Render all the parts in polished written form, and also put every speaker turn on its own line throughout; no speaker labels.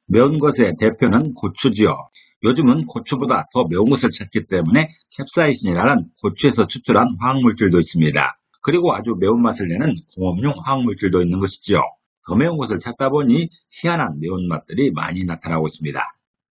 매운 것의 대표는 고추지요. 요즘은 고추보다 더 매운 것을 찾기 때문에 캡사이신이라는 고추에서 추출한 화학물질도 있습니다. 그리고 아주 매운맛을 내는 공업용 화학물질도 있는 것이지요. 더 매운 것을 찾다 보니 희한한 매운맛들이 많이 나타나고 있습니다.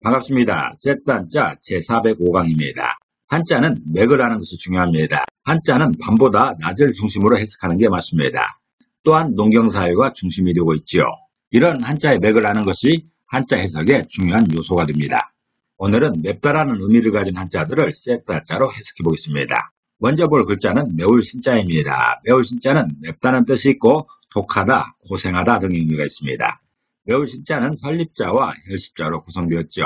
반갑습니다. 셋단자 제405강입니다. 한자는 맥을 아는 것이 중요합니다. 한자는 밤보다 낮을 중심으로 해석하는 게 맞습니다. 또한 농경사회가 중심이 되고 있지요. 이런 한자의 맥을 아는 것이 한자 해석의 중요한 요소가 됩니다. 오늘은 맵다라는 의미를 가진 한자들을 셋다자로 해석해 보겠습니다. 먼저 볼 글자는 매울 신자입니다. 매울 신자는 맵다는 뜻이 있고 독하다, 고생하다 등의 의미가 있습니다. 매울 신자는 설립자와 열십자로 구성되었죠.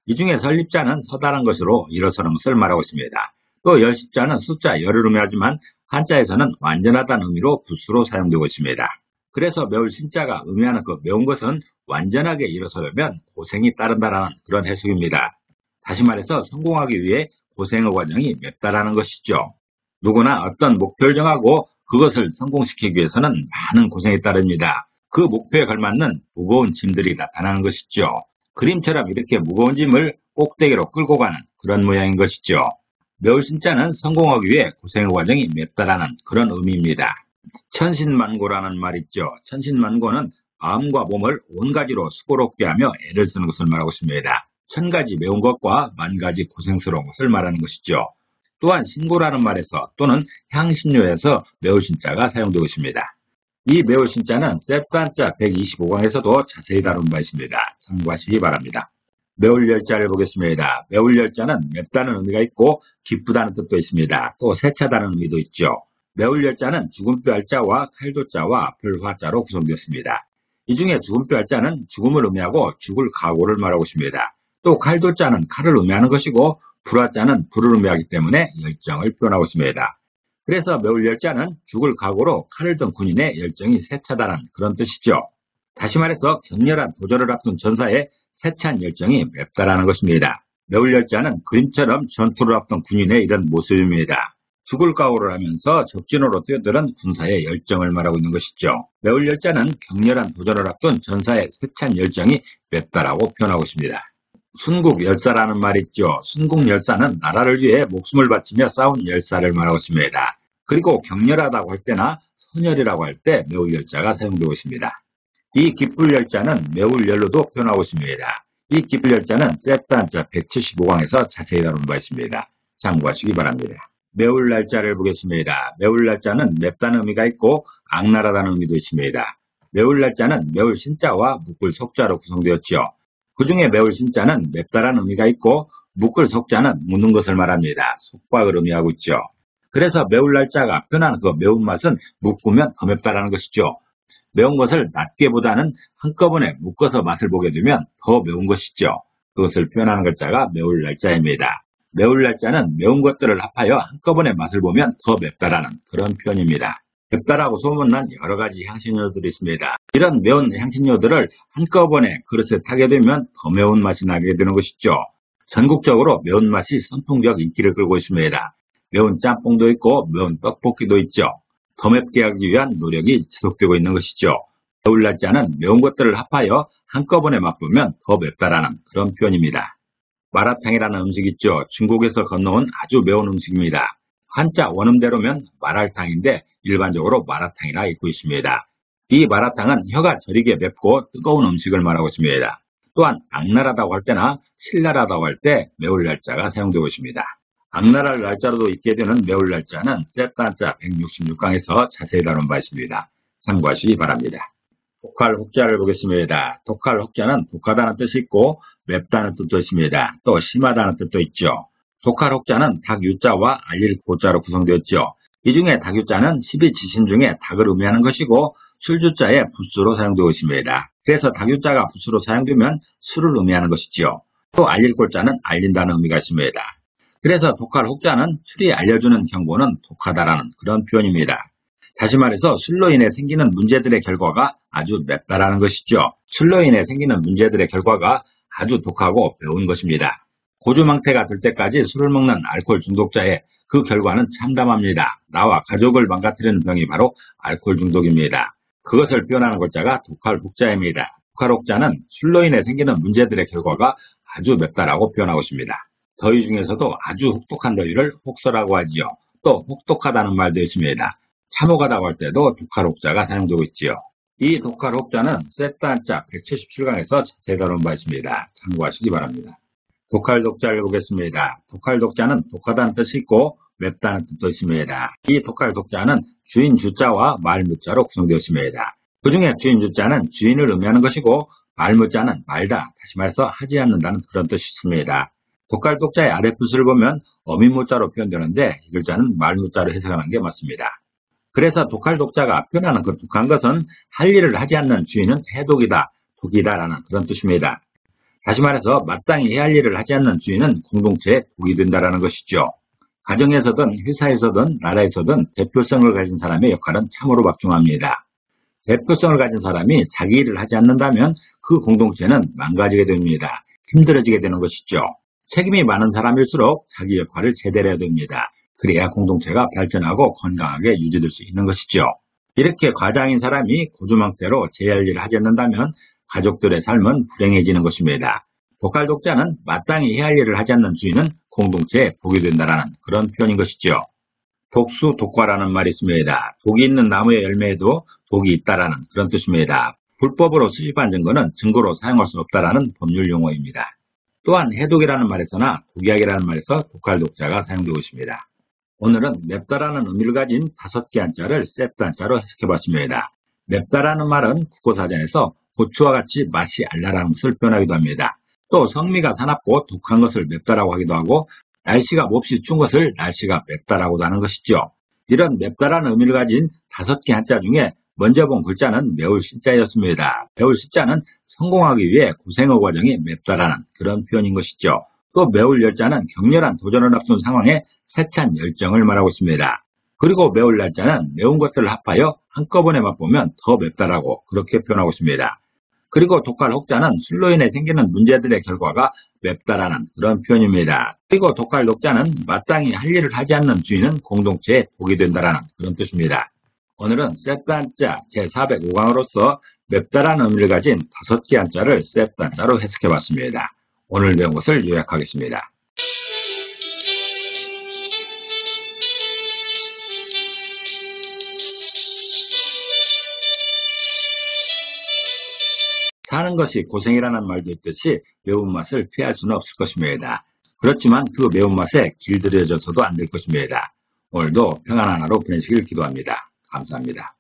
이 중에 설립자는 서다란 것으로 일어서는 것을 말하고 있습니다. 또 열십자는 숫자 열을 의미하지만 한자에서는 완전하다는 의미로 부수로 사용되고 있습니다. 그래서 매울 신자가 의미하는 그 매운 것은 완전하게 일어서려면 고생이 따른다는 그런 해석입니다. 다시 말해서 성공하기 위해 고생의 과정이 맵다라는 것이죠. 누구나 어떤 목표를 정하고 그것을 성공시키기 위해서는 많은 고생이 따릅니다. 그 목표에 걸맞는 무거운 짐들이 나타나는 것이죠. 그림처럼 이렇게 무거운 짐을 꼭대기로 끌고 가는 그런 모양인 것이죠. 매울 신자는 성공하기 위해 고생의 과정이 맵다라는 그런 의미입니다. 천신만고라는 말 있죠. 천신만고는 마음과 몸을 온 가지로 수고롭게 하며 애를 쓰는 것을 말하고 있습니다. 천 가지 매운 것과 만 가지 고생스러운 것을 말하는 것이죠. 또한 신고라는 말에서 또는 향신료에서 매울 신자가 사용되고 있습니다. 이 매울 신자는 셋단자 125강에서도 자세히 다룬 바 있습니다. 참고하시기 바랍니다. 매울 열자를 보겠습니다. 매울 열자는 맵다는 의미가 있고 기쁘다는 뜻도 있습니다. 또 세차다는 의미도 있죠. 매울 열자는 죽음뼈 알자와 칼도자와 불화자로 구성되었습니다. 이 중에 죽음뼈 알자는 죽음을 의미하고 죽을 각오를 말하고 있습니다. 또 칼도자는 칼을 의미하는 것이고 불화자는 불을 의미하기 때문에 열정을 표현하고 있습니다. 그래서 매울 열자는 죽을 각오로 칼을 든 군인의 열정이 세차다는 그런 뜻이죠. 다시 말해서 격렬한 도전을 앞둔 전사의 세찬 열정이 맵다라는 것입니다. 매울 열자는 그림처럼 전투를 앞둔 군인의 이런 모습입니다. 죽을 각오를 하면서 적진으로 뛰어드는 군사의 열정을 말하고 있는 것이죠. 매울 열자는 격렬한 도전을 앞둔 전사의 세찬 열정이 맵다라고 표현하고 있습니다. 순국열사라는 말이 있죠. 순국열사는 나라를 위해 목숨을 바치며 싸운 열사를 말하고 있습니다. 그리고 격렬하다고 할 때나 선열이라고 할 때 매울 열자가 사용되고 있습니다. 이 기쁠 열자는 매울 열로도 표현하고 있습니다. 이 기쁠 열자는 셋단자 175강에서 자세히 다룬 바 있습니다. 참고하시기 바랍니다. 매울 날자를 보겠습니다. 매울 날자는 맵다는 의미가 있고 악랄하다는 의미도 있습니다. 매울 날자는 매울 신자와 묶을 속자로 구성되었지요. 그 중에 매울 신자는 맵다라는 의미가 있고 묶을 속자는 묻는 것을 말합니다. 속박을 의미하고 있죠. 그래서 매울 날자가 표현하는 그 매운맛은 묶으면 더 맵다라는 것이죠. 매운 것을 낮게보다는 한꺼번에 묶어서 맛을 보게 되면 더 매운 것이죠. 그것을 표현하는 글자가 매울 날자입니다. 매울 날자는 매운 것들을 합하여 한꺼번에 맛을 보면 더 맵다라는 그런 표현입니다. 맵다라고 소문난 여러 가지 향신료들이 있습니다. 이런 매운 향신료들을 한꺼번에 그릇에 타게 되면 더 매운 맛이 나게 되는 것이죠. 전국적으로 매운맛이 선풍적 인기를 끌고 있습니다. 매운 짬뽕도 있고 매운 떡볶이도 있죠. 더 맵게 하기 위한 노력이 지속되고 있는 것이죠. 매울 날자는 매운 것들을 합하여 한꺼번에 맛보면 더 맵다라는 그런 표현입니다. 마라탕이라는 음식 있죠. 중국에서 건너온 아주 매운 음식입니다. 한자 원음대로면 마랄탕인데 일반적으로 마라탕이라 읽고 있습니다. 이 마라탕은 혀가 저리게 맵고 뜨거운 음식을 말하고 있습니다. 또한 악랄하다고 할 때나 신랄하다고 할 때 매울 날자가 사용되고 있습니다. 악랄할 날짜로도 있게 되는 매울 날짜는 셋단자 166강에서 자세히 다룬 바 있습니다. 참고하시기 바랍니다. 독할 혹자를 보겠습니다. 독할 혹자는 독하다는 뜻이 있고 맵다는 뜻도 있습니다. 또 심하다는 뜻도 있죠. 독할 혹자는 닭유자와 알릴 고자로 구성되었죠. 이 중에 닭유자는 12지신 중에 닭을 의미하는 것이고 술주자에 붓수로 사용되고 있습니다. 그래서 닭유자가 붓수로 사용되면 술을 의미하는 것이죠. 또 알릴 고자는 알린다는 의미가 있습니다. 그래서 독할 혹자는 술이 알려주는 경고는 독하다라는 그런 표현입니다. 다시 말해서 술로 인해 생기는 문제들의 결과가 아주 맵다라는 것이죠. 술로 인해 생기는 문제들의 결과가 아주 독하고 매운 것입니다. 고주망태가 들 때까지 술을 먹는 알코올 중독자의 그 결과는 참담합니다. 나와 가족을 망가뜨리는 병이 바로 알코올 중독입니다. 그것을 표현하는 글자가 독할 혹자입니다. 독할옥자는 술로 인해 생기는 문제들의 결과가 아주 맵다라고 표현하고 있습니다. 더위 중에서도 아주 혹독한 더위를 혹서라고 하지요. 또 혹독하다는 말도 있습니다. 참혹하다고 할 때도 독할옥자가 사용되고 있지요. 이 독할옥자는 세트 한자 177강에서 자세히 다룬 바 있습니다. 참고하시기 바랍니다. 독할독자를 보겠습니다. 독할독자는 독하다는 뜻이 있고 맵다는 뜻도 있습니다. 이 독할독자는 주인 주자와 말무자로 구성되어 있습니다. 그 중에 주인 주자는 주인을 의미하는 것이고 말무자는 말다, 다시 말해서 하지 않는다는 그런 뜻이 있습니다. 독할독자의 아랫부수를 보면 어민무자로 표현되는데 이 글자는 말무자로 해석하는 게 맞습니다. 그래서 독할독자가 표현하는 그 독한 것은 할 일을 하지 않는 주인은 해독이다, 독이다라는 그런 뜻입니다. 다시 말해서 마땅히 해야 할 일을 하지 않는 주인은 공동체에 독이 된다라는 것이죠. 가정에서든 회사에서든 나라에서든 대표성을 가진 사람의 역할은 참으로 막중합니다. 대표성을 가진 사람이 자기 일을 하지 않는다면 그 공동체는 망가지게 됩니다. 힘들어지게 되는 것이죠. 책임이 많은 사람일수록 자기 역할을 제대로 해야 됩니다. 그래야 공동체가 발전하고 건강하게 유지될 수 있는 것이죠. 이렇게 과장인 사람이 고주망태로 제 할 일을 하지 않는다면 가족들의 삶은 불행해지는 것입니다. 독할독자는 마땅히 해야 할 일을 하지 않는 주인은 공동체에 독이 된다라는 그런 표현인 것이죠. 독수 독과라는 말이 있습니다. 독이 있는 나무의 열매에도 독이 있다라는 그런 뜻입니다. 불법으로 수집한 증거는 증거로 사용할 수 없다라는 법률 용어입니다. 또한 해독이라는 말에서나 독약이라는 말에서 독할독자가 사용되고 있습니다. 오늘은 맵다라는 의미를 가진 5개 한자를 세트 한자로 해석해봤습니다. 맵다라는 말은 국어사전에서 고추와 같이 맛이 알라라는 것을 표현하기도 합니다. 또 성미가 사납고 독한 것을 맵다라고 하기도 하고 날씨가 몹시 추운 것을 날씨가 맵다라고도 하는 것이죠. 이런 맵다라는 의미를 가진 5개 한자 중에 먼저 본 글자는 매울 신자였습니다. 매울 신자는 성공하기 위해 고생의 과정이 맵다라는 그런 표현인 것이죠. 또 매울 열자는 격렬한 도전을 앞둔 상황에 세찬 열정을 말하고 있습니다. 그리고 매울 날자는 매운 것들을 합하여 한꺼번에 맛보면 더 맵다라고 그렇게 표현하고 있습니다. 그리고 독할혹자는 술로 인해 생기는 문제들의 결과가 맵다라는 그런 표현입니다. 그리고 독할독자는 마땅히 할 일을 하지 않는 주인은 공동체에 독이 된다라는 그런 뜻입니다. 오늘은 세트 한자 제405강으로서 맵다라는 의미를 가진 5개 한자를 세트 한자로 해석해봤습니다. 오늘 배운 것을 요약하겠습니다. 사는 것이 고생이라는 말도 있듯이 매운맛을 피할 수는 없을 것입니다. 그렇지만 그 매운맛에 길들여져서도 안 될 것입니다. 오늘도 평안한 하루 보내시길 기도합니다. 감사합니다.